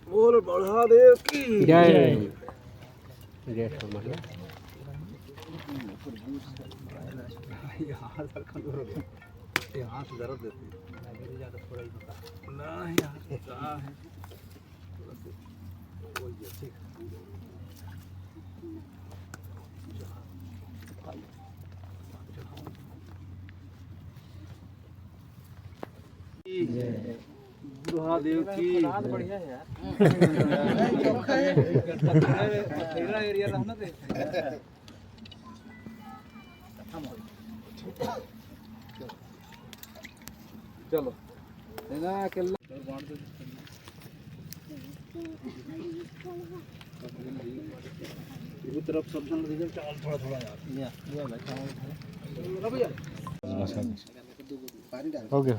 बोल बढ़ा देव की जय जय सोमनाथ। यहाँ सर कमजोर हो गया, यहाँ से जरूरत देती है ज़्यादा थोड़ा ही बता ना, यहाँ से कहाँ है थोड़ा सा वही है, ठीक है। महादेव की बढ़िया है यार, चौखा है तेरा एरिया रहना दे। चलो ना अकेला इस तरफ सब जन रिजल्ट चावल थोड़ा थोड़ा यार, ये भाई चावल हो गया। हो गया